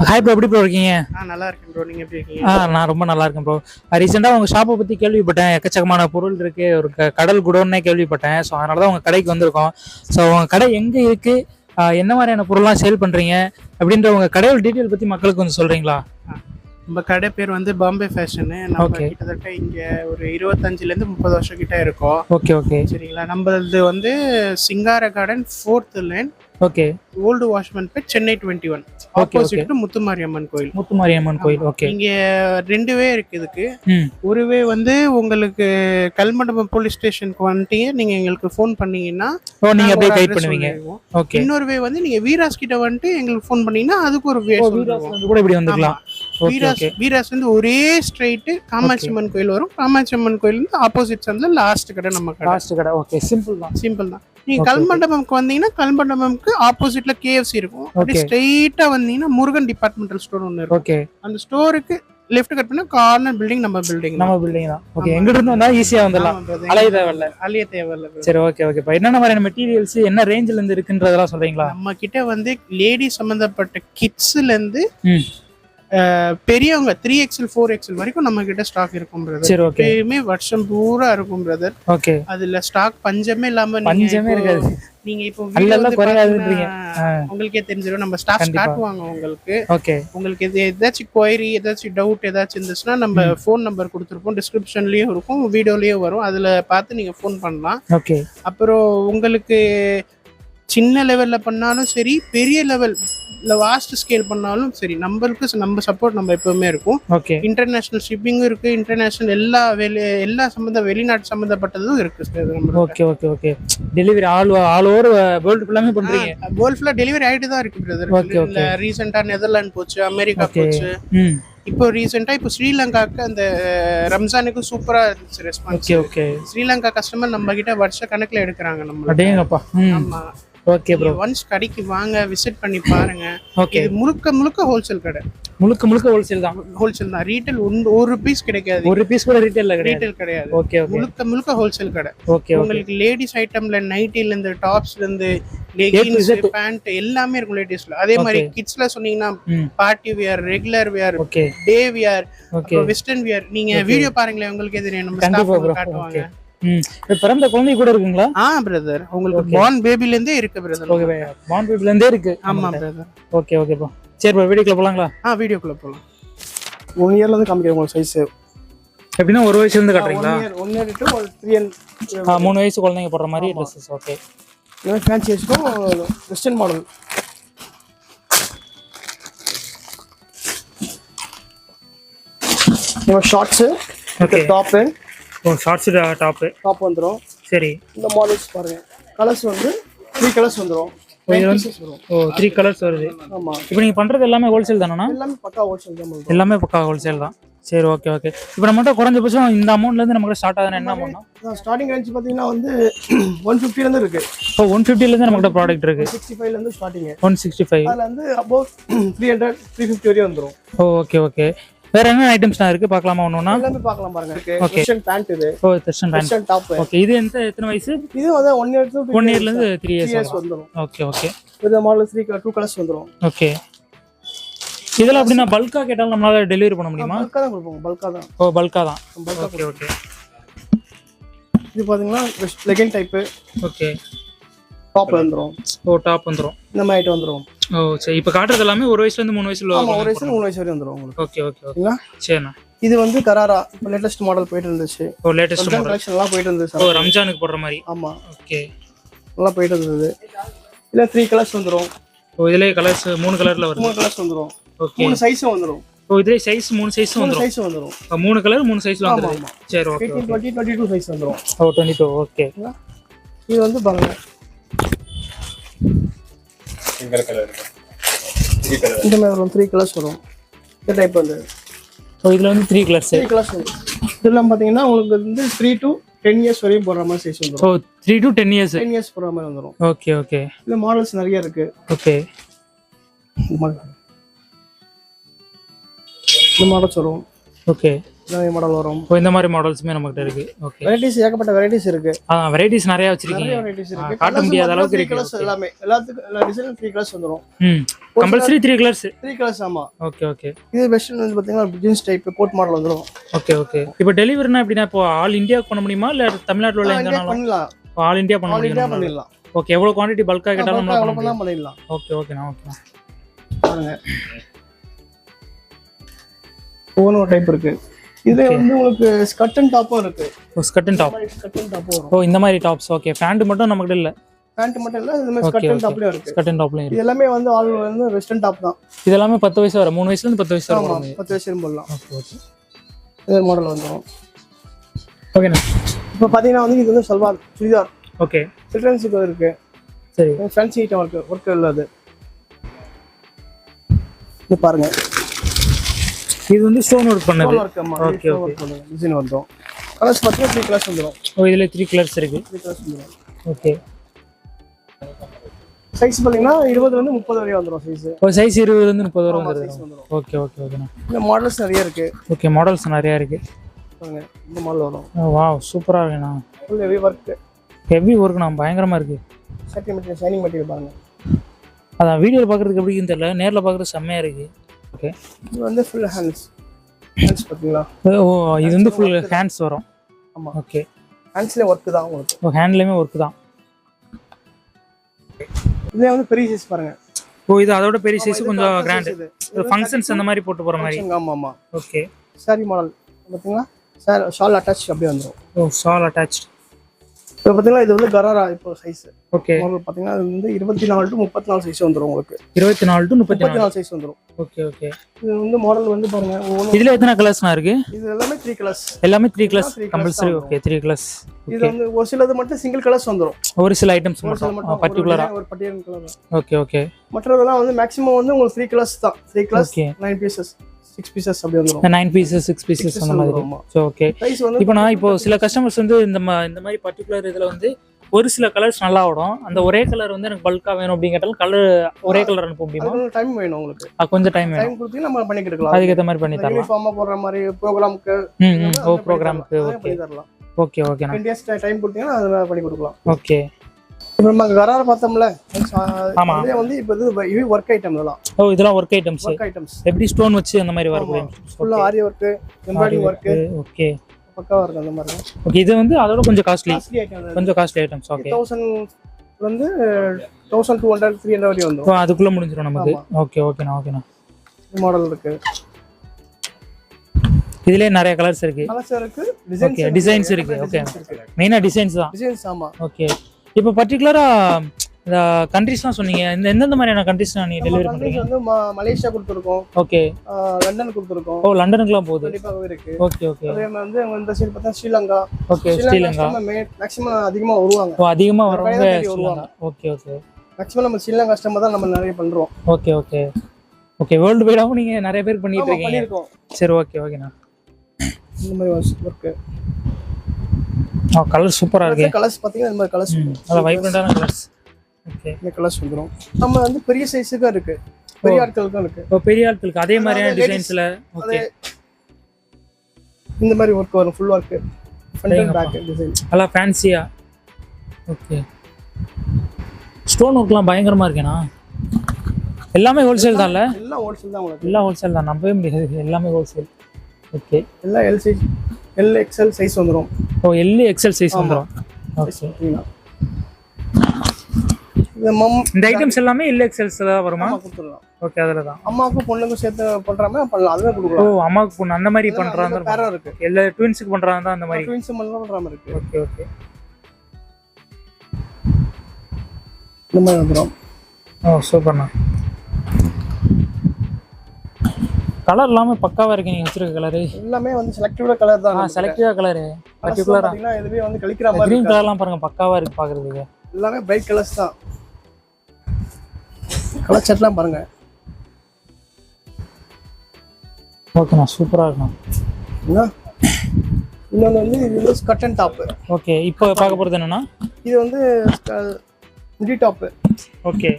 Hi bro, எப்படி bro இருக்கீங்க? நல்லா இருக்கேன் ப்ரோ. நீங்க எப்படி இருக்கீங்க? நான் ரொம்ப நல்லா இருக்கேன் ப்ரோ. ரீசெண்டாக உங்கள் ஷாப்பை பற்றி கேள்விப்பட்டேன். எக்கச்சக்கமான பொருள் இருக்கு, ஒரு கடல் குடோன்னே கேள்விப்பட்டேன். ஸோ அதனால தான் உங்கள் கடைக்கு வந்திருக்கோம். ஸோ உங்கள் கடை எங்கே இருக்கு, என்ன மாதிரியான பொருள்லாம் சேல் பண்ணுறீங்க அப்படின்ற உங்கள் கடையோட டீட்டெயில் பற்றி மக்களுக்கு கொஞ்சம் சொல்கிறீங்களா? நம்ம கடை பேர் வந்து பாம்பே ஃபேஷனு. நம்ம கிட்டத்தட்ட இங்க ஒரு 25லேருந்து 30 வருஷம் கிட்ட இருக்கோம். ஓகே ஓகே சரிங்களா. நம்மளது வந்து Singara garden 4th line, okay, old Washermanpet, Chennai 21, opposite Muthumariamman கோயில். முத்துமாரியம்மன் கோயில். ஓகே. இங்க 2 வே இருக்கு இதுக்கு. ஒரு வே வந்து உங்களுக்கு கல்மண்டபம் போலீஸ் ஸ்டேஷனுக்கு வந்துட்டீங்க, நீங்க எங்களுக்கு ஃபோன் பண்ணீங்கன்னா நீங்க அப்படியே கைட் பண்ணுவீங்க. ஓகே. இன்னொரு வே வந்து நீங்க வீராஸ் கிட்ட வந்துட்டு எங்களுக்கு ஃபோன் பண்ணீங்கன்னா அதுக்கு ஒரு வே கூட இப்படி வந்துக்கலாம். வீராஸ் வந்து ஒரே ஸ்ட்ரைட் காமாட்சியம்மன் கோயில் வரும். காமாட்சியம்மன் கோயில் வந்து ஆப்போசிட் சந்தில லாஸ்ட் கடை நம்ம கடை. லாஸ்ட் கடை. ஓகே, சிம்பிள் தான். நீங்க கல்மண்டபம்க்கு வந்தீங்கன்னா கல்மண்டபம்க்கு ஆப்போசிட்ல KFC இருக்கும். அப்படியே ஸ்ட்ரைட்டா வந்தீங்கன்னா முருகன் டிபார்ட்மெண்டல் ஸ்டோர் ஒன்னு இருக்கும். ஓகே. அந்த ஸ்டோருக்கு லெஃப்ட் கட் பண்ணா கார்னர் பில்டிங் நம்ம பில்டிங் தான். ஓகே. எங்க இருந்து வந்தா ஈஸியா வந்துடலாம், அலைய தேவையில்ல. சரி, ஓகே ஓகே. இப்போ என்னென்ன மாதிரியான மெட்டீரியல்ஸ் என்ன ரேஞ்சில இருந்து இருக்குன்றதெல்லாம் சொல்றீங்களா? நம்ம கிட்ட வந்து லேடி சம்பந்தப்பட்ட கிட்ஸ்ல இருந்து பெரியவங்க 3XL 4XL வரைக்கும் நம்ம கிட்ட ஸ்டாக் இருக்கும் பிரதர். எப்பயுமே வருஷம் பூரா இருக்கும் பிரதர். ஓகே. அதுல ஸ்டாக் பஞ்சமே இல்லாம இருக்காது. நீங்க இப்போ உங்களுக்கே தெரிஞ்சிடும். நம்ம ஸ்டாக் காட்டுவாங்க உங்களுக்கு. ஓகே. உங்களுக்கு ஏதாச்சும் குவைரி, ஏதாச்சும் டவுட் ஏதாச்சும் இருந்துச்சுன்னா நம்ம ஃபோன் நம்பர் கொடுத்துருப்போம். டிஸ்கிரிப்ஷன்லயும் இருக்கும், வீடியோலயும் வரும். அதுல பார்த்து நீங்க ஃபோன் பண்ணலாம். ஓகே. அப்புறம் உங்களுக்கு சின்ன லெவல்ல பண்ணாலும் சரி, பெரிய லெவல் வாஸ்ட் ஸ்கேல் பண்ணாலும் சரி, நம்ம சப்போர்ட் நம்ம எப்பவுமே இருக்கும். ஓகே. இன்டர்நேஷனல் ஷிப்பிங்கும் இருக்கு, இன்டர்நேஷனல் எல்லா வெளிநாட்டு சம்பந்தப்பட்டதும் இருக்கு. Okay okay okay. Delivery all over world ஃபுல்லாமே பண்றீங்க? வேர்ல்ட் ஃபுல்லா டெலிவரி ஆயிட்டு தான் இருக்கு பிரதர். ரீசெண்டா நெதர்லாந்து போச்சு, அமெரிக்கா போச்சு. இப்போ ரீசெண்டா இப்போ ஸ்ரீலங்காக்கு அந்த ரம்ஜானுக்கு சூப்பரா இருந்துச்சு ரெஸ்பான்ஸ். ஓகே. ஸ்ரீலங்கா கஸ்டமர் நம்ம கிட்ட வருஷ கணக்குல எடுக்கிறாங்க நம்ம. அடேங்கப்பா. ஆமா. Okay bro. ஒன்ஸ் கடைக்கு வாங்க, விசிட் பண்ணி பாருங்க. ஓகே. இது முழுக்க ஹோல்சேல் கடை. முழுக்க ஹோல்சேல் தான். ரீட்டைல் ஒரு பீஸ் கிடைக்காது. ஒரு பீஸ் கூட ரீட்டைல் கிடையாது. ஓகே. முழுக்க ஹோல்சேல் கடை. ஓகே. உங்களுக்கு லேடிஸ் ஐட்டம்ல நைட்டில இருந்து டாப்ஸ்ல இருந்து லெகின்ஸ், பேண்ட் எல்லாமே இருக்கும் லேடிஸ்ல. அதே மாதிரி கிட்ஸ்ல சொன்னீங்கன்னா party wear, regular wear, day wear, western wear. நீங்க வீடியோ பாருங்களேன், உங்களுக்கே தெரியும். நம்ம ஸ்டாஃப் காட்டுவாங்க. பிறந்த குழந்தை கூட இருக்குங்களா? பிரதர், உங்களுக்கு பார்ன் பேபில இருந்தே இருக்கு பிரதர். ஓகே, பார்ன் பேபில இருந்தே இருக்கு. ஆமா பிரதர். Okay okay bro. சரி ப்ரோ, வீடியோக்குள்ள போலாங்களா? வீடியோக்குள்ள போலாம். 1 இயர்ல இருந்து காமிக்கிறேன் உங்களுக்கு சைஸ். எப்படின்னா 1 வயசுல இருந்து காட்டுறீங்களா? 1 இயர் டு 3 இயர். 3 வயசு குழந்தைங்க போடுற மாதிரி ட்ரெஸ்ஸஸ். ஓகே. இது ஃபேன்சி வெஸ்ட்டும் வெஸ்டர்ன் மாடல். இது shorts, okay, top. Shorts top வந்துரும். சரி. இந்த மாடல்ஸ் பாருங்க. கலர்ஸ் வந்து 3 கலர்ஸ் வந்துரும். 3 கலர்ஸ் வருது. ஆமா. இப்போ நீங்க பண்றது எல்லாமே ஹோல்சேல் தானா? எல்லாமே பக்கா ஹோல்சேல் தான். எல்லாமே பக்கா ஹோல்சேல் தான். சரி, ஓகே ஓகே. இப்போ நம்மகிட்ட குறைஞ்சபட்சம் இந்த அமௌண்ட்ல இருந்து நமக்கு ஸ்டார்ட் ஆகுதுன்னா என்ன அமௌண்ட்? ஸ்டார்டிங் ரேஞ்ச் பாத்தீங்கன்னா வந்து 150 ல இருந்து இருக்கு. 150 ல இருந்து நமக்கு ப்ராடக்ட் இருக்கு. 165 ல இருந்து ஸ்டார்டிங். 165. அதுல இருந்து அபௌட் 300 350 வரை வந்துரும். Okay okay. வேற என்ன ஐட்டம்ஸ்லாம் இருக்கு, பார்க்கலாமா? ஒண்ணுனா எல்லாமே பார்க்கலாம் பாருங்க. வெஸ்டர்ன் பேண்ட் இது. Western top. ஓகே. இது எத்தனை வயசு? இது வந்து 1 இயர் டு 1 இயர்ல இருந்து 3 இயர்ஸ் வந்துரும். Okay okay. இந்த மாடல் 2 கலர்ஸ் வந்துரும். ஓகே. இதெல்லாம் அப்படினா பல்கா கேட்டாலும் நம்மளால டெலிவரி பண்ண முடியுமா? பல்கா தான் கொடுப்போம். பல்கா தான். பல்கா தான். Okay okay. இது பாத்தீங்கன்னா லெகின் டைப். ஓகே. டாப் வந்துரும். டாப் வந்துரும். இந்த மாதிரி ஐட்டம் வந்துரும். சரி. இப்போ காட்டுறது எல்லாமே 1 வயசுல இருந்து 3 வயசுல. ஆமா, 1 வயசுல இருந்து 3 வயசு வரை வந்துரும் உங்களுக்கு. ஓகே ஓகே ஓகேங்களா? சரிண்ணா. இது வந்து கராரா இப்போ லேட்டஸ்ட் மாடல் போயிட்டு இருந்துச்சு. லேட்டஸ்ட் மாடல் கலெக்ஷன் எல்லாம் போயிட்டு இருந்துச்சு. ரம்ஜானுக்கு போடுற மாதிரி. ஆமா. ஓகே. நல்லா போயிட்டு இருந்தது. இல்ல 3 கலர்ஸ் வந்துரும். இதுலயே கலர்ஸ் 3 கலர்ல வருது. 3 கலர்ஸ் வந்துரும். ஓகே. 3 சைஸும் வந்துரும். இதுலயே சைஸ் 3 சைஸும் வந்துரும். 3 சைஸ் வந்துரும். 3 கலர் 3 சைஸ்ல வந்துரும். சரி, ஓகே. 18 20 22 சைஸ் வந்துரும். 22. ஓகே. இது வந்து பாருங்க. சிங்கிள் கலர் இருக்கு. 3 கலர். இந்த மாதிரி வரும். 3 கலர்ஸ் வரும். இந்த டைப் வந்து. இதுல வந்து 3 கலர்ஸ். 3 கலர்ஸ் வரும். இதெல்லாம் பாத்தீங்கன்னா உங்களுக்கு வந்து 3 to 10 இயர்ஸ் வரையும் போடுற மாதிரி சைஸ் வந்துரும். 3 to 10 இயர்ஸ். 10 இயர்ஸ் போடுற மாதிரி வந்துரும். Okay okay. இந்த மாடல்ஸ் நிறைய இருக்கு. ஓகே. இந்த மாடல்ஸ் வரும். ஓகே. இந்த மாதிரி மாடல் வரும். இப்போ இந்த மாதிரி மாடல்ஸுமே நம்மகிட்ட இருக்கு. ஓகே, வெரைட்டிஸ் ஏகப்பட்ட வெரைட்டிஸ் இருக்கு. வெரைட்டிஸ் நிறைய வச்சிருக்கீங்க. நிறைய வெரைட்டிஸ் இருக்கு. காட்ட முடியாத அளவுக்கு இருக்கு. கலர்ஸ் எல்லாமே எல்லாத்துக்கும் எல்லா டிசைனும் 3 கலர்ஸ் வந்துரும். Compulsory 3 colours. 3 கலர்ஸ் ஆமா. Okay okay. இது வெஸ்டர்ன் வந்து பாத்தீங்கன்னா ஜீன்ஸ் டைப் கோட் மாடல் வந்துரும். Okay okay. இப்போ டெலிவரினா எப்படினா இப்போ ஆல் இந்தியாக்கு பண்ண முடியுமா இல்ல தமிழ்நாட்டுல உள்ள எங்கனாலும் பண்ணலாம். ஆல் இந்தியா பண்ண முடியுமா? பண்ணிடலாம். ஓகே, எவ்வளவு குவாண்டிட்டி பல்கா கேட்டாலும் நம்ம பண்ணிடலாம். ஓகே ஓகேண்ணா. ஓகே பாருங்க, ஒவ்வொரு டைப் இருக்கு. இதுல வந்து உங்களுக்கு ஸ்கர்ட் அண்ட் டாப்பும் இருக்கு. ஸ்கர்ட் அண்ட் டாப் வரும். ஓ இந்த மாதிரி டாப்ஸ். ஓகே, பேண்ட் மட்டும் நமக்கு இல்ல. பேண்ட் மட்டும் இல்ல, இந்த மாதிரி ஸ்கர்ட் அண்ட் டாப்லயும் இருக்கு. ஸ்கர்ட் அண்ட் டாப்லயும் இது எல்லாமே வந்து ஆல் வந்து வெஸ்டர்ன் டாப் தான். இது எல்லாமே 10 வயசு வரை, 3 வயசுல இருந்து 10 வயசு வரை. ஆமா, 10 வயசு வரை போடலாம். Okay okay. இந்த மாடல் வந்துரும். ஓகேண்ணா. இப்போ பாத்தீங்கன்னா வந்து இது வந்து சல்வார் சுடிதார். ஓகே, சில்ட்ரன்ஸ்க்கு இருக்கு. சரி, ஃபேன்சி ஐட்டம் இருக்கு. ஒர்க் இல்லது. இது பாருங்க, இது வந்து ஸ்டோன் ஒர்க் பண்ணது. Okay okay. டிசைன் வந்துரும். கலர்ஸ் பாத்தீங்கன்னா 3 கலர்ஸ் வந்துரும். ஓ இதுல 3 கலர்ஸ் இருக்கு. 3 கலர்ஸ் வந்துரும். ஓகே. சைஸ் பாத்தீங்கன்னா 20 ல இருந்து 30 வரை வந்துரும் சைஸ். ஓ சைஸ் 20 ல இருந்து 30 வரை வந்துரும். ஓகே ஓகே ஓகேண்ணா. இந்த மாடல்ஸ் நிறைய இருக்கு. ஓகே, மாடல்ஸ் நிறைய இருக்கு. பாருங்க, இந்த மாடல் வரும். வாவ், சூப்பரா இருக்குண்ணா. Full heavy work. ஹெவி ஒர்க்ண்ணா, பயங்கரமா இருக்கு. சட்டி மெட்டீரியல், ஷைனிங் மெட்டீரியல் பாருங்க. அதான் வீடியோல பாக்குறதுக்கு எப்படி இருக்குன்னு தெரியல, நேர்ல பாக்குறது செம்மையா இருக்கு. ஓகே, இது வந்து ஃபுல் ஹேண்ட்ஸ் பாத்தீங்களா? ஓ இது வந்து ஃபுல் ஹேண்ட்ஸ் வரும். ஆமா, ஓகே. ஹேண்ட்ஸ்ல வர்க் தான் உங்களுக்கு. ஓ ஹேண்ட்லயுமே வர்க் தான். இதுல வந்து பெரிய சைஸ் பாருங்க. ஓ இது அதோட பெரிய சைஸ், கொஞ்சம் கிராண்ட். ஃபங்க்ஷன்ஸ் அந்த மாதிரி போட்டு போற மாதிரி. ஆமா ஆமா. ஓகே, சாரி மாடல் பாத்தீங்களா? ஷால் அட்டாச் அப்படியே வந்துரும். ஓ ஷால் அட்டாச்ட். இப்போ பாத்தீங்கன்னா இது வந்து கராரா இப்போ சைஸ். ஓகே, மாடல் பாத்தீங்கன்னா இது வந்து 24 to 34 சைஸ் வந்துரும் உங்களுக்கு. 24 to 34 சைஸ் வந்துரும். Okay okay. இது வந்து மாடல் வந்து பாருங்க, இதுல எத்தனை கலர்ஸ்னா இருக்கு? இது எல்லாமே 3 கலர்ஸ். எல்லாமே 3 கலர்ஸ் கம்பல்சரி. Okay, 3 colours. இது வந்து ஒரு சிலது மட்டும் சிங்கிள் கலர்ஸ் வந்துரும். ஒரு சில ஐட்டம்ஸ் மட்டும் பர்టిక్యులரா ஒரு பர்టిక్యులர் கலர். Okay okay. மற்றதெல்லாம் வந்து மேக்ஸिमम வந்து உங்களுக்கு 3 கலர்ஸ் தான். 3 கலர்ஸ் 9 பீசஸ் 6 பீசஸ் அப்படி வந்துரும். 9 பீசஸ் 6 பீசஸ் அந்த மாதிரி. So okay. இப்போ நான் இப்போ சில கஸ்டமர்ஸ் வந்து இந்த மாதிரி பர்టిక్యులர் இதுல வந்து ஒரு சில கலர்ஸ் நல்லா ஓடும். அந்த ஒரே கலர் வந்து எனக்கு பல்கா வேணும் அப்படி கேட்டாலும் கலர் ஒரே கலர் அனுப்ப முடியுமா? டைம் வேணும் உங்களுக்கு. கொஞ்சம் டைம் வேணும். டைம் கொடுத்தீங்க நம்ம பண்ணி கொடுக்கலாம். அதுக்கு ஏத்த மாதிரி பண்ணி தரலாம். யூனிஃபார்மா போடுற மாதிரி ப்ரோகிராமுக்கு. ஓ ப்ரோகிராமுக்கு. Okay okay okay. 10 days time கொடுத்தீங்கன்னா அத பண்ணி கொடுக்கலாம். ஓகே. இப்போ நம்ம கராரா பார்த்தோம்ல, ஆமா, அதே வந்து இப்போ இது வர்க் ஐட்டம் இதெல்லாம். ஓ இதெல்லாம் வர்க் ஐட்டம்ஸ். வர்க் ஐட்டம்ஸ் எப்படி ஸ்டோன் வச்சு அந்த மாதிரி வரக்கூடிய ஃபுல்லா ஆரி வர்க், எம்ப்ராய்டிங் வர்க். ஓகே, பக்காவா இருக்கு அந்த மாதிரி. ஓகே, இது வந்து அதோட கொஞ்சம் காஸ்ட்லி ஐட்டம். கொஞ்சம் காஸ்ட்லி ஐட்டம்ஸ். ஓகே, 1000 வந்து 1200 300 வரை வந்துரும். ஓ அதுக்குள்ள முடிஞ்சிரும் நமக்கு. ஓகே ஓகேண்ணா ஓகேண்ணா. இந்த மாடல் இருக்கு. இதுலயே நிறைய கலர்ஸ் இருக்கு. கலர்ஸ் இருக்கு, டிசைன்ஸ். ஓகே, டிசைன்ஸ் இருக்கு. ஓகே, மெயினா டிசைன்ஸ் தான். டிசைன்ஸ் ஆமா. ஓகே, இப்போ பர்టిక్యులரா இந்த கண்ட்ரீஸ்லாம் சொன்னீங்க. எந்தெந்த மாதிரியான கண்ட்ரீஸ் நீங்க டெலிவரி பண்றீங்க? வந்து மலேசியா கொடுத்துருக்கோம். ஓகே, லண்டன் கொடுத்துருக்கோம். ஓ லண்டனுக்குலாம் போகுது. கண்டிப்பாவே இருக்கு. Okay okay. அதே வந்து இந்த சைடு பார்த்தா ஸ்ரீலங்கா. ஓகே, ஸ்ரீலங்கா மேக்ஸिमम அதிகமா வருவாங்க. ஓ அதிகமா வரவங்க ஸ்ரீலங்கா. Okay okay. மேக்ஸिमम நம்ம ஸ்ரீலங்கா கஸ்டமர் தான் நம்ம நிறைய பண்றோம். Okay okay okay. வேர்ல்ட் வைடாவும் நீங்க நிறைய பேர் பண்ணிட்டு இருக்கீங்க. சரி, ஓகே ஓகேண்ணா. இந்த மாதிரி வர்க். கலர் சூப்பரா இருக்கு. கலர்ஸ் பாத்தீங்கன்னா இந்த மாதிரி கலர்ஸ் நல்ல வைப்ரண்டான கலர்ஸ். ஓகே, இந்த கலர்ஸ் வந்துரும். நம்ம வந்து பெரிய சைஸுக்கு இருக்கு, பெரிய ஆட்களுக்கும் இருக்கு. ஓ பெரிய ஆட்களுக்கு அதே மாதிரியான டிசைன்ஸ்ல. ஓகே, இந்த மாதிரி வர்க் வரும். Full work, front and back design நல்லா ஃபேன்சியா. ஓகே, ஸ்டோன் ஒர்க்லாம் பயங்கரமா இருக்கேனா? எல்லாமே ஹோல்சேல் தான்ல? எல்லாம் ஹோல்சேல் தான் உங்களுக்கு. எல்லாம் ஹோல்சேல் தான், நம்பவே முடியாது. எல்லாமே ஹோல்சேல். ஓகே, எல்லாம் L size, L XL size வந்துரும். ஓ எல் எக்ஸ்எல் சைஸ் வந்துரும். ஓகே, இந்த ஐட்டம்ஸ் எல்லாமே எல் எக்ஸ்எல்ஸ் தான் வருமா? கொடுத்துடலாம். ஓகே, அதுல தான் அம்மாவுக்கு பொண்ணுக்கும் சேர்த்து பண்றாம பண்ணலாம். அதுவே கொடுக்கலாம். ஓ அம்மாவுக்கு பொண்ணு அந்த மாதிரி பண்றாங்க. பேரா இருக்கு. எல்லா ட்வின்ஸ்க்கு பண்றாங்க தான் அந்த மாதிரி. ட்வின்ஸ் மட்டும் பண்றாம இருக்கு. Okay okay. இந்த மாதிரி வந்துரும். ஓ சூப்பர்ண்ணா. கலர் எல்லாமே பக்காவா இருக்கு. நீங்க வச்சிருக்க கலர் எல்லாமே வந்து செலக்டிவ் கலர் தான். செலக்டிவா கலர் பர்టిక్యులரா எதுவே வந்து கலிக்கிற மாதிரி. கிரீன் கலர்லாம் பாருங்க, பக்காவா இருக்கு பாக்குறதுக்கு. எல்லாமே பிரைட் கலர்ஸ் தான். கலர் செட்லாம் பாருங்க. ஓகேண்ணா, சூப்பரா இருக்குண்ணா. இன்னொன்று வந்து இது வந்து ஸ்கர்ட் அண்ட் டாப். ஓகே, இப்போ பார்க்க போறது என்னன்னா இது வந்து மிடி டாப். ஓகே,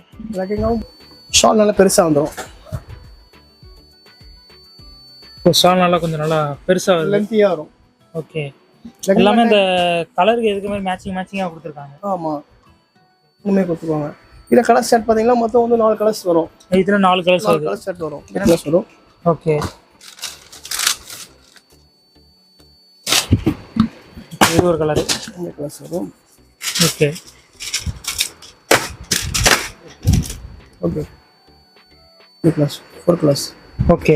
ஷால் நல்லா பெருசா வந்துடும். ஷால் நல்லா கொஞ்சம் நல்லா பெருசா வருது. லென்த்தியாக வரும். ஓகே, எல்லாமே இந்த கலருக்கு எதுக்கு மாதிரி மேட்சிங்காக கொடுத்துருக்காங்க. ஆமாம், இன்னுமே கொடுத்துருவாங்க. இதில் கலர் செட் பார்த்தீங்கன்னா மொத்தம் வந்து 4 கலர்ஸ் வரும். இதில் 4 கலர்ஸ் வருது. கலர் செட் வரும். கலர்ஸ் வரும். ஓகே, இது ஒரு கலரு. இந்த கலர்ஸ் வரும். ஓகே ஓகே, இந்த colours 4 colours. Okay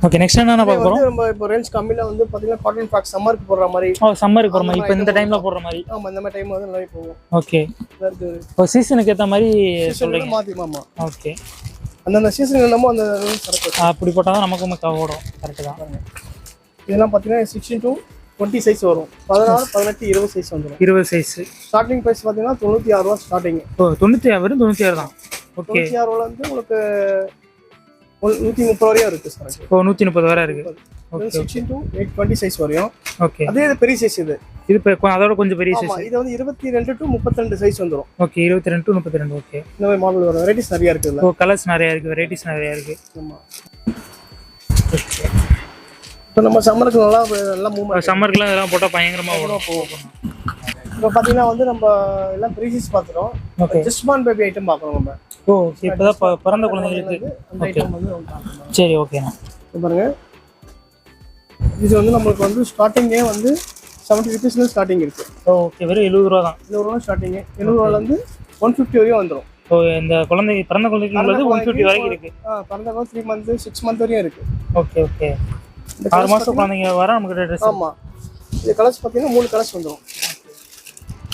okay, next என்ன பார்க்க போறோம்? நம்ம இப்போ ரேஞ்ச் கம்மியில் வந்து பார்த்தீங்கன்னா காட்டன் ஃப்ராக் சம்மருக்கு போடுற மாதிரி. சம்மருக்கு போற மாதிரி, இப்போ இந்த டைம்ல போடுற மாதிரி. ஆமாம், இந்த மாதிரி டைம் வந்து நல்லா போகும். ஓகே, இப்போ சீசனுக்கு ஏற்ற மாதிரி சொல்றீங்க. மாற்றிமாமா. ஓகே, அந்தந்த சீசனுக்கு என்னமோ அந்த சரக்கு அப்படி போட்டால் தான் நமக்கும் ஓடும். கரெக்டு தான். இதெல்லாம் பார்த்தீங்கன்னா 16 to 20 சைஸ் வரும். 16, 18, 20 சைஸ் வந்துடும். 20 சைஸ். ஸ்டார்டிங் ப்ரைஸ் பார்த்தீங்கன்னா 96 ரூபா ஸ்டார்டிங். ஓ, 96 வெறும் 96 தான். ஓகே, 96 ரூபாலேருந்து உங்களுக்கு 130 வரையும் இருக்குது சார். இப்போ 130 வரை இருக்கு. ஓகே, 16 to 20 சைஸ் வரையும். ஓகே, அதே இது பெரிய சைஸ். இது அதோட கொஞ்சம் பெரிய ஆமா, சைஸ். இது வந்து 22 to 32 சைஸ் வந்துடும். Okay, 22 to 32. ஓகே, இந்த மாதிரி மாடல் வரும். வெரைட்டிஸ் நிறைய இருக்குது இல்ல. ஓ, கலர்ஸ் நிறைய இருக்கு, வெரைட்டிஸ் நிறைய இருக்கு. ஆமா, இப்போ நம்ம சம்மருக்கு நல்லா மூவ்மெண்ட். சம்மருக்குலாம் இதெல்லாம் போட்டால் பயங்கரமா ஓடும். இப்போ பார்த்தீங்கன்னா வந்து நம்ம எல்லாம் த்ரீ சீஸ் பார்த்துட்டோம். Okay, just born baby item பார்க்குறோம் நம்ம. ஓ, இப்போதான் பிறந்த குழந்தைங்களுக்கு அந்த ஐட்டம் வந்து பார்க்கணும். சரி, ஓகேண்ணா. பாருங்க, இது வந்து நம்மளுக்கு வந்து ஸ்டார்டிங்கே வந்து 70 rupees ஸ்டார்டிங் இருக்கு. ஓகே, வெறும் 70 ரூபா தான். 70 ரூபா ஸ்டார்டிங். 70 ரூபாலேருந்து 150 வரையும் வந்துடும். ஓ, இந்த பிறந்த குழந்தைக்கு உள்ளது 150 வரைக்கும் இருக்கு. பிறந்த 3 months 6 months வரையும் இருக்கு. ஓகே ஓகே, 6 மாசம் குழந்தைங்க வர நமக்கு ட்ரெஸ். ஆமா, இது கலர்ஸ் பார்த்தீங்கன்னா 3 கலர்ஸ் வந்துடும்.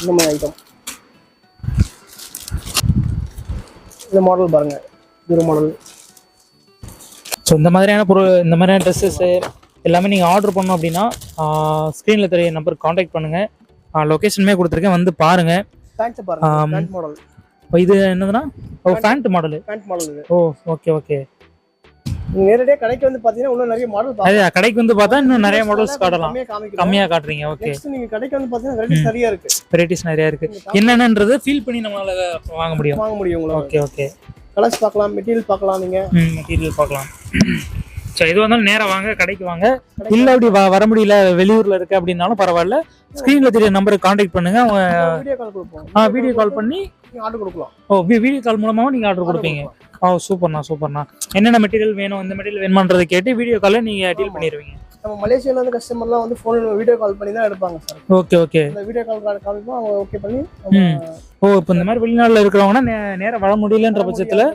இந்த மாதிரி ஐட்டம். இந்த மாடல் பாருங்க, இது மாடல். ஸோ இந்த மாதிரியான பொருள், இந்த மாதிரியான ட்ரெஸ்ஸஸ் எல்லாமே நீங்கள் ஆர்டர் பண்ணோம் அப்படின்னா ஸ்க்ரீனில் தெரிய நம்பருக்கு காண்டாக்ட் பண்ணுங்கள். லொக்கேஷனுமே கொடுத்துருக்கேன், வந்து பாருங்கள். பேண்ட் பாருங்க, பேண்ட் மாடல். இப்போ இது என்னதுன்னா பேண்ட் மாடலு. பேண்ட் மாடல் இது. ஓ, ஓகே ஓகே. நேரடியாக கடைக்கு வந்து பார்த்தீங்கன்னா இன்னும் நிறைய மாடல் அது கடைக்கு வந்து பார்த்தா இன்னும் நிறைய மாடல்ஸ் காட்டலாம். கம்மியாக காட்டுறீங்க. ஓகே, நீங்கள் கடைக்கு வந்து பார்த்தீங்கன்னா வெரைட்டிஸ் நிறைய இருக்கு. வெரைட்டிஸ் நிறைய இருக்கு. என்னென்னன்றது ஃபீல் பண்ணி நம்மளால வாங்க முடியும். உங்களுக்கு. ஓகே ஓகே, கலர்ஸ் பார்க்கலாம், மெட்டீரியல் பார்க்கலாம். நீங்கள் மெட்டீரியல் பார்க்கலாம். ஸோ இது வந்தாலும் நேராக வாங்க, கடைக்கு வாங்க. இல்லை அப்படி வர முடியல, வெளியூர்ல இருக்கு அப்படின்னாலும் பரவாயில்ல, ஸ்க்ரீன்ல தெரிய நம்பருக்கு காண்டாக்ட் பண்ணுங்க. அவங்க வீடியோ கால் கொடுப்போம். வீடியோ கால் பண்ணி ஆர்டர் கொடுக்கலாம். ஓ, வீடியோ கால் மூலமாகவும் நீங்கள் ஆர்டர் கொடுப்பீங்க. ஓ, சூப்பர்ண்ணா. என்னென்ன மெட்டீரியல் வேணும், இந்த மெட்டீரியல் வேணுமான்றதை கேட்டு வீடியோ காலில் நீங்கள் டீல் பண்ணிடுவீங்க. நம்ம மலேசியாவில் வந்து கஸ்டமர்லாம் வந்து ஃபோன் வீடியோ கால் பண்ணி தான் எடுப்பாங்க சார். ஓகே ஓகே, இந்த வீடியோ கால் காமிப்போம், அவங்க ஓகே பண்ணி. ஓ, இப்போ இந்த மாதிரி வெளிநாட்டில் இருக்கிறவங்கன்னா நேராக வர முடியலன்ற பட்சத்தில்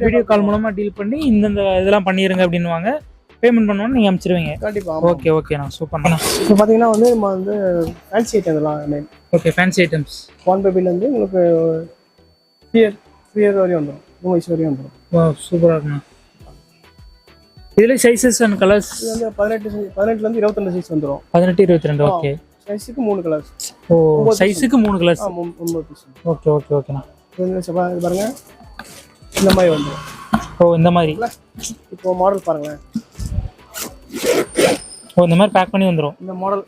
வீடியோ கால் மூலமாக டீல் பண்ணி இந்தந்த இதெல்லாம் பண்ணிடுங்க அப்படின்வாங்க. பேமெண்ட் பண்ணுவோன்னு நீங்கள் அனுப்பிச்சிருவீங்க. கண்டிப்பாக. ஓகே ஓகேண்ணா, சூப்பர்ண்ணா. இப்போ பார்த்தீங்கன்னா வந்து நம்ம வந்து ஃபேன்சி ஐட்டம் இதெல்லாம். Okay, fancy items. ஒன் பேபிலேருந்து உங்களுக்கு 3 year வரையும் வந்துடும், 3 வயசு வரையும் வந்துடும். ஓ, சூப்பராக இருக்குண்ணா. இதில் சைஸஸ் அண்ட் கலர்ஸ் இது வந்து 18 to 22 சைஸ் வந்துடும். 18, 22. ஓகே, சைஸுக்கு 3 கலர்ஸ். ஓ, சைஸுக்கு 3 கலர்ஸ். 9 பீஸ். ஓகே ஓகே ஓகேண்ணா. இது பாருங்க, இந்த மாதிரி வந்துடும். ஓ, இந்த மாதிரி. இப்போ மாடல் பாருங்களேன். ஓ, இந்த மாதிரி பேக் பண்ணி வந்துடும் இந்த மாடல்.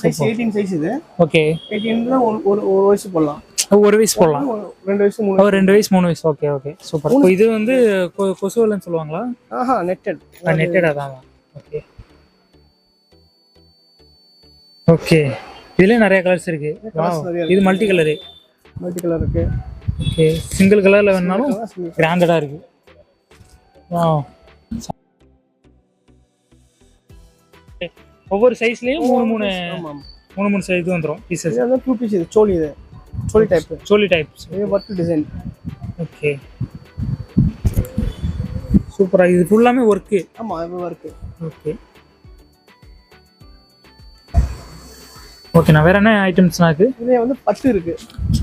சைஸ் 18 சைஸ் இது. ஓகே, 18 ஒரு வயசு போடலாம். ஒரு வயசு போடலாம். 2 வயசு 3 2 வயசு 3 வயசு. Okay okay, super. இப்போ இது வந்து கொசுவலன்னு சொல்லுவாங்களா? நெட்டட். நெட்டட் அதான். ஓகே ஓகே, இதுல நிறைய கலர்ஸ் இருக்கு. இது மல்டி கலர் இருக்கு. ஓகே, சிங்கிள் கலர்ல வேணாலும் கிராண்டடா இருக்கு. ஒவ்வொரு சைஸ்லயும் 3 சைஸ் வந்துரும் பீசஸ். இது 2 பீஸ். இது சோலி. இது சோலி டைப். இது ஒர்க் டிசைன். ஓகே, சூப்பரா. இது ஃபுல்லாமே வர்க். ஆமா, இது வர்க். ஓகே ஓகே, நான் வேற என்ன ஐட்டம்ஸ்னா இருக்கு? இதுல வந்து பட்டு இருக்கு.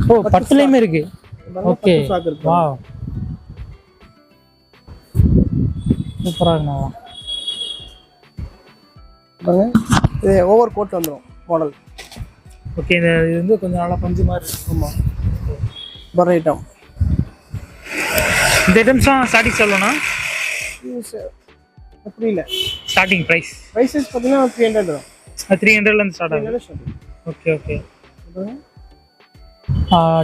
ஓ, பட்டுலயுமே இருக்கு. ஓகே, வாவ், சூப்பரா இருக்குண்ணா. பாருங்க, இது ஓவர் கோட் வந்துடும் மாடல். ஓகே, இது வந்து கொஞ்சம் நல்லா பஞ்சு மாதிரி. ஆமாம், பர் ஐட்டம். இந்த ஐட்டம்ஸ்லாம் ஸ்டார்டிங் சொல்லணும்னா புரியல. ஸ்டார்டிங் ப்ரைஸஸ் பார்த்தீங்கன்னா 300 வரும். 300லேருந்து ஸ்டார்ட் ஆகும். ஓகே ஓகே,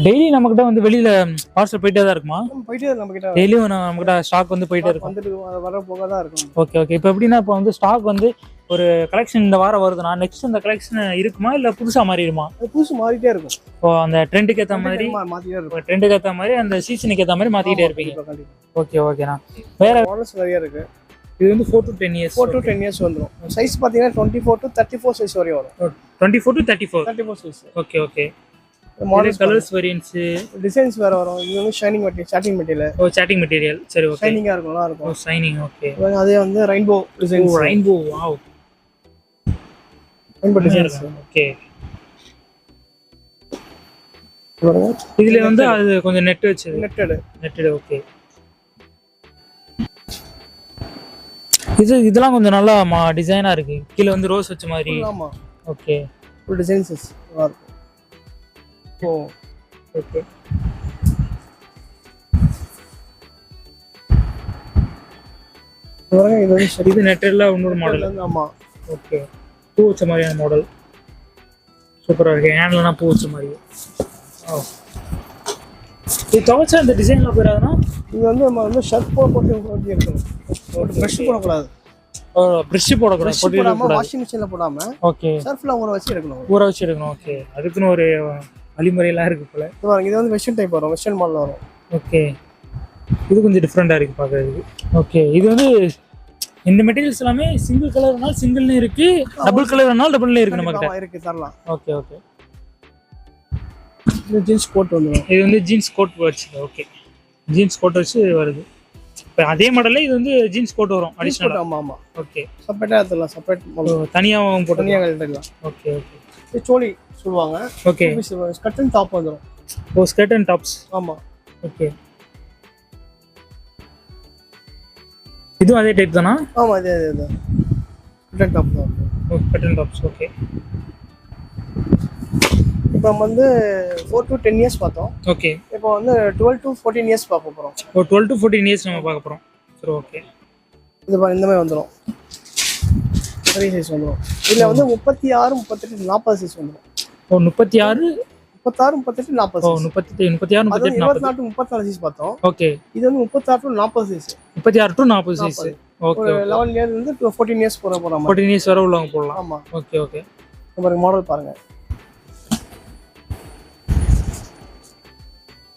டெய்லி நம்மகிட்ட வந்து வெளியில பார்சல் போயிட்டே தான் இருக்குமா? போயிட்டே நம்ம கிட்ட டெய்லியும் நம்மகிட்ட ஸ்டாக் வந்து போயிட்டே இருக்கும். வந்துட்டு வர போக தான் இருக்கும். Okay okay. இப்போ எப்படின்னா இப்போ வந்து ஸ்டாக் வந்து ஒரு கலெக்ஷன் இந்த வாரம் வருதுன்னா நெக்ஸ்ட் அந்த கலெக்ஷன் இருக்குமா இல்லை புதுசா மாறிடுமா? புதுசு மாறிட்டே இருக்கும். இப்போ அந்த ட்ரெண்டுக்கு ஏற்ற மாதிரி மாத்திட்டே இருக்கும். ட்ரெண்டுக்கு ஏற்ற மாதிரி அந்த சீசனுக்கு ஏற்ற மாதிரி மாத்திட்டே இருப்பீங்க. ஓகே ஓகேண்ணா. வேற மாடல்ஸ் நிறைய இருக்கு. இது வந்து 4 to 10 years. 4 to 10 years வந்துரும். சைஸ் பாத்தீங்கன்னா 24 to 34 சைஸ் வரையும் வரும். 24 to 34 size. Okay okay. Models colours variants designs வேற வரும். இது வந்து ஷைனிங் மெட்டீரியல், சாட்டிங் மெட்டீரியல். ஓ சாட்டிங் மெட்டீரியல். சரி ஓகே. ஷைனிங்கா இருக்கும், நல்லா இருக்கும். ஓ ஷைனிங் ஓகே. அதே வந்து ரெயின்போ டிசைன்ஸ். ஓ rainbow wow. Rainbow designs. Okay. இதுல வந்து அது கொஞ்சம் நெட் வச்சது. Netted okay. இதெல்லாம் கொஞ்சம் நல்லா டிசைனா இருக்கு. கீழ வந்து ரோஸ் வச்ச மாதிரி. ஆமா ஓகே. ஃபுல் டிசைன்ஸ் நல்லா இருக்கும். ஓ ஓகே. இது நெட்டட்ல இன்னொரு மாடல். ஆமா ஓகே. பூ வச்ச மாதிரியான மாடல். சூப்பரா இருக்கு. ஹேண்ட்லனா பூ வச்ச மாதிரி. ஓ. இது துவைச்சா இந்த டிசைன்ல போயிடாதுன்னா இது வந்து நம்ம வந்து ஷர்ட் போட்டு இருக்கணும். பிரஷ் போடக்கூடாது. பிரஷ் போடக்கூடாது. வாஷிங் மிஷின்ல போடாம ஓகே சர்ஃப்ல ஊற வச்சு எடுக்கணும். ஓகே. அதுக்குன்னு ஒரு வழிமுறையெல்லாம் இருக்கு போல. இது வந்து வெஸ்டர்ன் டைப் வரும், வெஸ்டர்ன் மாடல் வரும். ஓகே. இது கொஞ்சம் டிஃப்ரெண்டா இருக்கு பார்க்கிறதுக்கு. ஓகே. இது வந்து இந்த மெட்டீரியல்ஸ் எல்லாமே சிங்கிள் கலர்னால சிங்கிள்னு இருக்கு, டபுள் கலர்னால டபுள்ல இருக்கு நம்ம கிட்ட. இருக்கு தரலாம். Okay okay. இது ஜீன்ஸ் கோட் வந்துரும். இது வந்து ஜீன்ஸ் கோட் வச்சு. ஓகே. ஜீன்ஸ் கோட் வச்சு வருது. இப்போ அதே மாடல்ல இது வந்து ஜீன்ஸ் கோட் வரும் அடிஷனலா. ஆமா ஆமா. ஓகே. செப்பரேட்டா எடுத்துலாம். செப்பரேட் தனியாவும் போட்டு தனியா எடுத்துக்கலாம். Okay okay. இது சோலி சொல்லுவாங்க. ஓகே. ஸ்கர்ட் அண்ட் டாப் வந்துரும். ஓ ஸ்கர்ட் அண்ட் டாப்ஸ். ஆமா. ஓகே. இதுவும் அதே டைப் தானா? ஆமா அதே ஸ்கர்ட் அண்ட் டாப் தான். ஓ ஸ்கர்ட் அண்ட் டாப்ஸ். ஓகே. இப்போ வந்து 4 to 10 years பார்த்தோம். ஓகே. இப்போ வந்து 12 to 14 years பார்க்க போறோம். ஓ 12 to 14 years நம்ம பார்க்க போறோம். சரி ஓகே. இது பாருங்க இந்த மாதிரி வந்துரும். பெரிய சைஸ் வந்துரும். இதுல வந்து 36 38 40 சைஸ் வந்துரும். ஓ 36 38 40 ஓ 36 38 40 24 to 34 சைஸ் பார்த்தோம். ஓகே. இது வந்து 36 to 40 size. 36 to 40 size. Okay. 11 years இருந்து 14 இயர்ஸ் போற மாதிரி. 14 years வரை உள்ளவங்க போடலாம். ஆமா. Okay okay. இந்த மாடல் பாருங்க.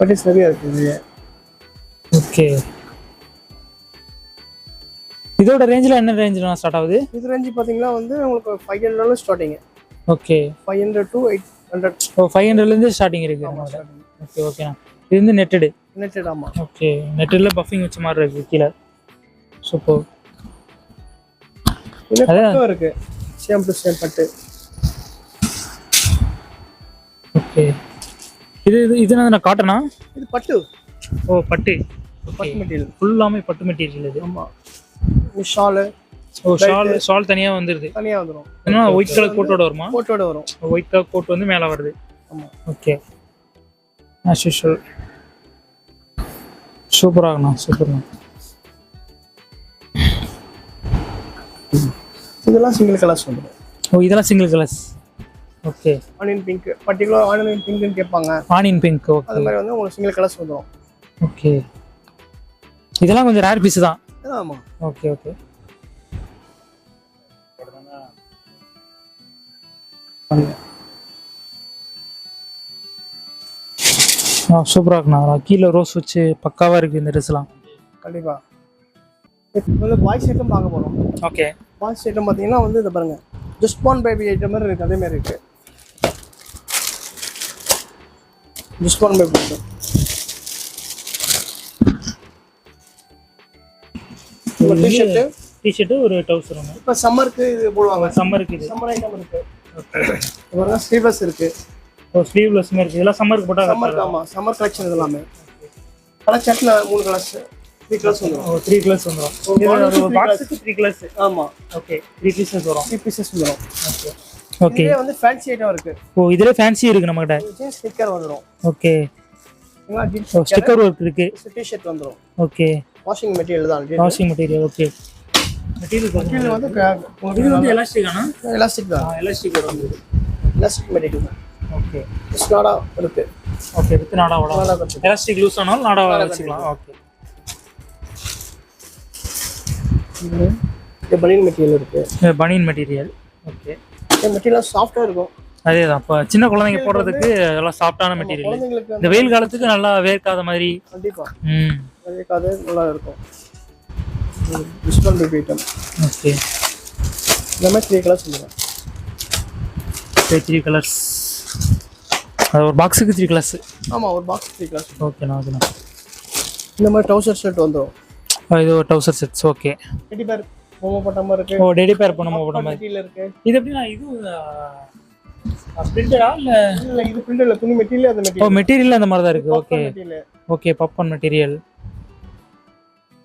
பட்டிஸ் நிறைய இருக்கு இது. ஓகே. இதோட ரேஞ்சில என்ன ரேஞ்சில ஸ்டார்ட் ஆகுது? இது ரேஞ்ச் பாத்தீங்கன்னா வந்து உங்களுக்கு 500 ஸ்டார்டிங். ஓகே. 500 to 800. ஓ 500 ல இருந்து ஸ்டார்டிங் இருக்கு. ஓகே ஓகேண்ணா. இது வந்து நெட்டட். ஆமா. ஓகே. நெட்டட்ல பஃபிங் வச்ச மாதிரி இருக்கு கீழ. சூப்பர். இது பட்டு இருக்கு. சேம் டு சேம் பட்டு. ஓகே. இது என்ன காட்டனா? இது பட்டு. ஓ பட்டு. பட்டு மெட்டீரியல். ஃபுல்லாமே பட்டு மெட்டீரியல் இது. ஆமா. ஷால். ஓ ஷால் தனியா வந்துருது. தனியா வந்துரும். ஏன்னா ஒயிட் கலர் கோட்டோட வருமா? கோட்டோட வரும். ஒயிட் கலர் கோட் வந்து மேல வருது. ஆமா. ஓகே. as usual. சூப்பராகண்ணா. இதெல்லாம் சிங்கிள் கலர்ஸ் வந்துரும். ஓ இதெல்லாம் single colours. Okay. Onion pink particular onion பிங்க்னு கேட்பாங்க. Onion pink. ஓகே. அது மாதிரி வந்து உங்களுக்கு சிங்கிள் கலர்ஸ் வந்துரும். ஓகே. இதெல்லாம் கொஞ்சம் ரேர் பீஸ் தான். ஆமா. Okay okay. சூப்பரா இருக்குண்ணா. கீழே ரோஸ் வச்சு பக்காவா இருக்கு இந்த ட்ரெஸ்லாம். கண்டிப்பா. இப்போ பாய்ஸ் ஐட்டம் பார்க்க போறோம். ஓகே. பாய்ஸ் ஐட்டம் பார்த்தீங்கன்னா வந்து இதை பாருங்க. ஜஸ்ட் பார்ன் பேபி ஐட்டம் மாதிரி இருக்கு. அதே மாதிரி இருக்கு. Just born baby item. ஒரு டி-ஷர்ட் ஒரு ட்ரவுசர். இப்போ சம்மருக்கு இது போடுவாங்க. சம்மருக்கு இது. சம்மர் ஐட்டம் இருக்கு. ஓகே. ஸ்லீவ்லெஸ் இருக்கு. ஓ ஸ்லீவ்லெஸ் மாதிரி இருக்கு. இதெல்லாம் சம்மருக்கு போட்டா சம்மருக்கு. ஆமா சம்மர் கலெக்ஷன் இதெல்லாம். கலர் சார்ட்ல 3 கலர்ஸ் 3 கலர்ஸ் வந்துரும். ஓ 3 கலர்ஸ் வந்துரும். ஒரு பாக்ஸ்க்கு 3 கலர்ஸ். ஆமா. ஓகே. 3 பீசஸ் வரும். 3 பீசஸ் வந்துரும். ஓகே. ஓகே. இதுல வந்து ஃபேன்சி ஐட்டம் இருக்கு. ஓ இதுல ஃபேன்சி இருக்கு நம்ம கிட்ட. ஜீன்ஸ் ஸ்டிக்கர் வந்துரும். ஓகே. ஸ்டிக்கர் ஒர்க் இருக்கு. டி-ஷர்ட் வந்துரும். ஓகே. வாஷிங் மெட்டீரியல் தான். Washing material. ஓகே. மெட்டீரியல் வந்து இது வந்து எலாஸ்டிக்கானா? எலாஸ்டிக் தான். எலாஸ்டிக் வரும். Elastic material. ஓகே. ஸ்டாரா இருக்கு. ஓகே வித் நாடாவோட நாடா கட்டு. எலாஸ்டிக் லூஸ் ஆனாலும் நாடாவோட வச்சுக்கலாம். ஓகே இது பனியன் மெட்டீரியல் இருக்கு. பனியன் மெட்டீரியல். ஓகே இந்த மெட்டீரியல் சாஃப்டா இருக்கும். அதேதான். இப்போ சின்ன குழந்தைங்க போடுறதுக்கு எல்லாம் சாஃப்டான மெட்டீரியல். குழந்தைங்களுக்கு இந்த வெயில் காலத்துக்கு நல்லா வேர்க்காத மாதிரி. கண்டிப்பா ம் வேர்க்காது நல்லா இருக்கும். Discount item. ஓகே இந்த மாதிரி 3 கலர்ஸ் சொல்லுங்கள். 3 கலர்ஸ். அது ஒரு பாக்ஸுக்கு 3 கலர்ஸ். ஆமாம் ஒரு பாக்ஸ் 3 கலர்ஸ். ஓகேண்ணா ஓகேண்ணா. இந்த மாதிரி ட்ரௌசர் ஷர்ட் வந்துடும். இது ஒரு டவுசர் செட்ஸ். ஓகே டெடி பேர் பொம்மை போட்ட மாதிரி இருக்கு. ஓ டெடி பேர் பண்ண போட்ட மாதிரி மெட்டீரியல் இருக்கு. இது எப்படின்னா இது பிரிண்டடா இல்ல? இல்ல இது பிரிண்டட் இல்ல, துணி மெட்டீரியல் அந்த ஓ மெட்டீரியல். மெட்டீரியல் அந்த மாதிரி தான் இருக்கு. Okay material. Okay popcorn material.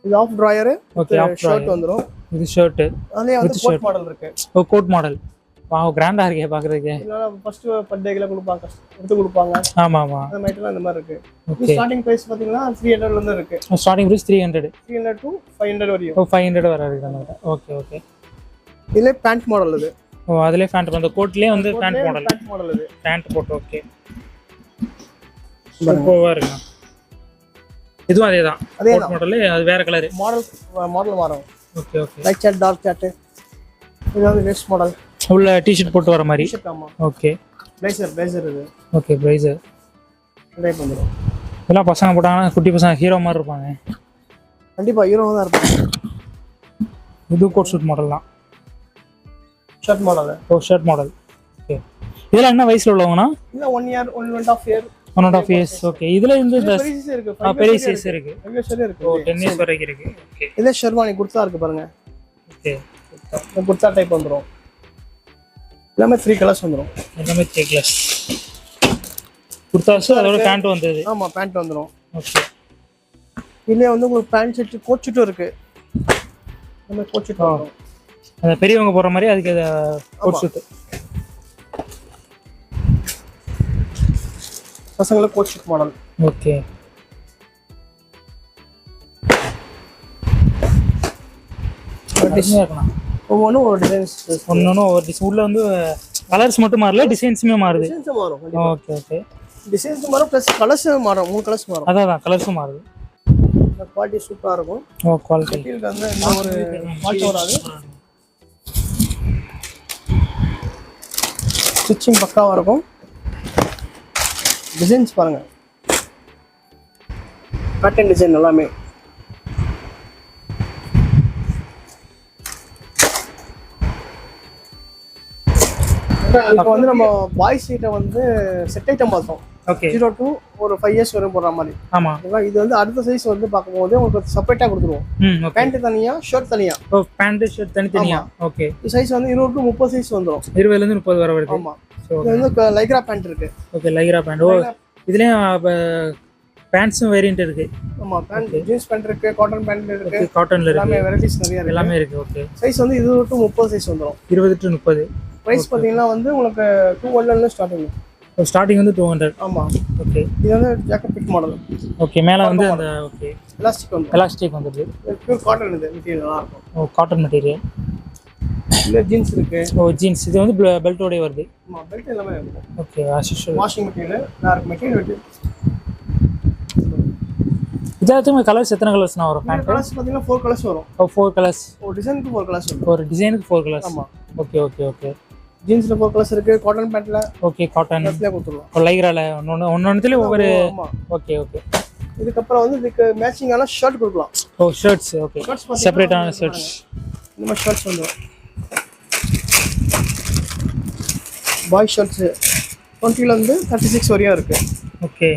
இது half drawer. Okay half shirt வந்துரும். இது ஷர்ட். அதுலயே வந்து கோட் மாடல் இருக்கு. ஓ கோட் மாடல். வாவ் கிராண்டா இருக்கே பாக்குறதுக்கு. இதனால ஃபர்ஸ்ட் பர்த்டேக்குல கொடுப்பாங்க, எடுத்து கொடுப்பாங்க. ஆமா ஆமா அந்த மெட்டீரியல் அந்த மாதிரி இருக்கு. ஓகே ஸ்டார்டிங் பிரைஸ் பாத்தீங்கன்னா 300 ல இருந்து இருக்கு. Starting price 300. 300 to 500 வரையும். ஓ 500 வர இருக்கு நம்ம. Okay okay. இதுல பேண்ட் மாடல் இது. ஓ அதுலயே பேண்ட் அந்த கோட்லயே வந்து பேண்ட் மாடல். பேண்ட் மாடல் இது. பேண்ட் போட்டு. ஓகே சூப்பரா இருக்கு. இதுவும் அதேதான். Coat model. அது வேற கலர். மாடல் மாறும். Okay okay. Light shade dark shade. இது வந்து வெஸ்ட் மாடல். உள்ள டி-ஷர்ட் போட்டு வர மாதிரி. டி-ஷர்ட் ஆமா. ஓகே பிளேசர் இது. Okay blazer. டைப் வந்துரும். இதெல்லாம் பசங்க போட்டாங்கன்னா குட்டி பசங்க ஹீரோ மாதிரி இருப்பாங்க. கண்டிப்பா ஹீரோவா தான் இருப்பாங்க. இது கோட் ஷூட் மாடல் தான். Shirt model. ஓ ஷர்ட் மாடல். ஓகே இதெல்லாம் என்ன வயசுல உள்ளவங்கனா? இல்ல 1 year 1.5 year 1.5 years. ஓகே இதுல இந்த பெரிய சைஸ் இருக்கு. பெரிய சைஸ் இருக்கு. பெரிய சைஸ் இருக்கு. ஓ 10 years வரைக்கும் இருக்கு. ஓகே இதே ஷெர்வானி குர்தா இருக்கு பாருங்க. ஓகே இந்த குர்தா டைப் வந்துரும். எல்லாமே 3 கலர்ஸ் வந்துரும். எல்லாமே 3 கலர்ஸ். குர்தாஸ் அதோட பேண்ட் வந்தது. ஆமா பேண்ட் வந்துரும். ஓகே இதுல வந்து உங்களுக்கு பேண்ட் ஷர்ட் கோட் ஷர்ட் இருக்கு. நம்ம கோட் ஷர்ட் வரும். அந்த பெரியவங்க போற மாதிரி அதுக்கு கோட் ஷர்ட். பசங்களுக்கு coat shirt model. Okay design இருக்கலாம். ஒவ்வொன்றும் ஒரு டிசைன்ஸ். ஒன்னொன்னு ஒரு டிசைன். உள்ள வந்து கலர்ஸ் மட்டும் மாறல, டிசைன்ஸுமே மாறுது. டிசைன்ஸ் மாறும். Okay okay. டிசைன்ஸ் மாறும் ப்ளஸ் கலர்ஸ் மாறும். 3 கலர்ஸ் மாறும். அதான் கலர்ஸும் மாறுது. இந்த குவாலிட்டி சூப்பரா இருக்கும். ஓ குவாலிட்டி. மெட்டீரியல் வந்து இந்த ஒரு ஃபால்ட் வராது. ஸ்டிச்சிங் பக்காவா இருக்கும். டிசைன்ஸ் பாருங்க. பேட்டர்ன் டிசைன் எல்லாமே. இப்போ வந்து நம்ம பாய்ஸ் கிட்ட வந்து செட் ஐட்டம் பார்த்தோம். ஓகே 0 to ஒரு 5 years வரையும் போடுற மாதிரி. ஆமா இது வந்து அடுத்த சைஸ் வந்து பார்க்கும்போது உங்களுக்கு செப்பரேட்டா கொடுத்துருவோம். ஓகே. பேண்ட் தனியா ஷர்ட் தனியா. ஓ பேண்ட் ஷர்ட் தனித்தனியா. ஓகே இந்த சைஸ் வந்து 20 to 30 சைஸ் வந்துரும். 20 ல இருந்து 30 வரை வருது. ஆமா. இது வந்து லைக்ரா பேண்ட் இருக்கு. Okay Lycra pant. ஓ இதுலயும் பேண்ட்ஸும் வேரியன்ட் இருக்கு. ஆமா பேண்ட் ஜீன்ஸ் பேண்ட் இருக்கு, காட்டன் பேண்ட் இருக்கு. காட்டன்ல இருக்கு. எல்லாமே வெரைட்டிஸ் நிறைய இருக்கு. எல்லாமே இருக்கு. ஓகே சைஸ் வந்து 20 to 30 சைஸ் வந்துரும். 20 to 30. பிரைஸ் பாத்தீங்கன்னா வந்து உங்களுக்கு 200 ல இருந்து ஸ்டார்டிங். ஸ்டார்டிங் வந்து 200. ஆமா. ஓகே இது வந்து ஜாக்கெட் பிட் மாடல். ஓகே மேல வந்து அந்த ஓகே எலாஸ்டிக் வந்து. எலாஸ்டிக் வந்துது. பியூர் காட்டன் இது மெட்டீரியல் நல்லா இருக்கும். ஓ காட்டன் மெட்டீரியல். இல்ல ஜீன்ஸ் இருக்கு. ஓ ஜீன்ஸ். இது வந்து பெல்ட்டோட வருது. ஆமா பெல்ட் எல்லாமே இருக்கு. Okay as usual. Washing material dark material. இதாச்சும் கலர்ஸ் எத்தனை கலர்ஸ்னா வரும்? பேண்ட் கலர்ஸ் பாத்தீங்கன்னா 4 கலர்ஸ் வரும். ஓ 4 கலர்ஸ். ஒரு டிசைனுக்கு 4 கலர்ஸ் வரும். ஒரு டிசைனுக்கு 4 கலர்ஸ். ஆமா. Okay okay okay. ஜீன்ஸ்ல 4 கலர்ஸ் இருக்கு. காட்டன் பேண்ட்ல ஓகே காட்டன் ட்ரெஸ்ல கொடுத்துறோம். ஒரு லைக்ரால ஒன்னொன்னுல ஒவ்வொரு. ஆமா. Okay okay. இதுக்கு அப்புறம் வந்து இதுக்கு மேட்சிங்கான ஷர்ட் கொடுக்கலாம். ஓ ஷர்ட்ஸ். ஓகே செப்பரேட்டான ஷர்ட்ஸ். இந்த மாதிரி ஷர்ட்ஸ் வந்து பாய் ஷர்ட்ஸ் 20 ல இருந்து 36 வரையும் இருக்கு. ஓகே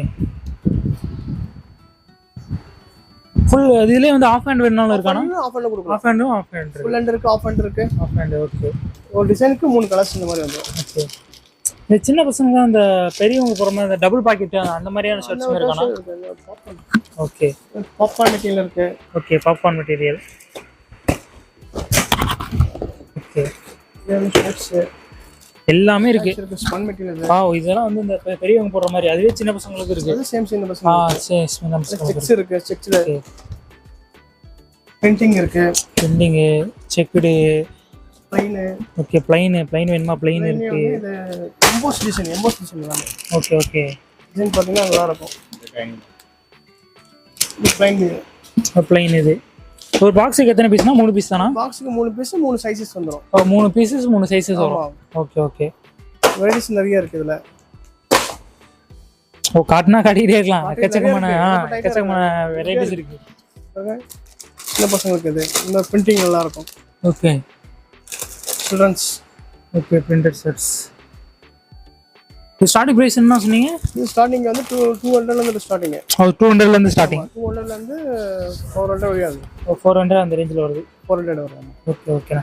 ஃபுல் இதுலயே வந்து ஆஃப் ஹேண்ட் வேணாலும் இருக்கானா? ஆஃப் ஹேண்ட் கொடுக்கலாம். ஆஃப் ஹேண்டும் ஆஃப் ஹேண்ட் ஃபுல் ஹேண்ட் இருக்கு, ஆஃப் ஹேண்ட் இருக்கு. Half hand. ஓகே ஒரு டிசைனுக்கு 3 கலர்ஸ் இந்த மாதிரி வந்துரும். ஓகே. இந்த சின்ன பசங்க தான் அந்த பெரியவங்க போற மாதிரி அந்த டபுள் பாக்கெட் அந்த மாதிரியான ஷர்ட்ஸ் இருக்கானா? ஓகே பாப்கார்ன் மெட்டீரியல் இருக்கு. Okay popcorn material. ஓகே இது ஷர்ட்ஸ் எல்லாமே இருக்கு. Spun material. வாவ் இதெல்லாம் வந்து இந்த பெரியவங்க போற மாதிரி அதுவே சின்ன பசங்களுக்கு இருக்கு. அது சேம் சின்ன பசங்க. சின்ன பசங்களுக்கு செக்ஸ் இருக்கு. செக்ஸ்ல பிரிண்டிங் இருக்கு. Printing checked plain. Okay plain வேணுமா? ப்ளைன் இருக்கு. இது எம்போஸ் டிசைன் எல்லாமே. Okay okay. டிசைன் பார்த்தீங்கன்னா நல்லா இருக்கும். டிசைன் இது பிளைன். பிளைன் இது. ஒரு பாக்ஸுக்கு எத்தனை பீஸ்னா 3 பீஸ் தானா? பாக்ஸுக்கு 3 பீஸ் 3 சைஸஸ் வந்துரும். 3 பீசஸ் 3 சைஸஸ் வரும். Okay okay. வெரைட்டிஸ் நிறைய இருக்கு இதுல. காட்டினா காட்டிட்டே இருக்கலாம். எக்கச்சக்கமான வெரைட்டிஸ் இருக்கு. சின்ன பசங்களுக்கு இது இந்த பிரிண்டிங் நல்லா இருக்கும். Okay. Children's. Okay printed sets. Starting price என்ன சொன்னீங்க? இது ஸ்டார்டிங் வந்து 200 ல இருந்து ஸ்டார்டிங். 200 ல இருந்து ஸ்டார்டிங். 200 ல இருந்து 400 வரையும். 400 அந்த ரேஞ்சில வருது. 400 வரும். Okay okay.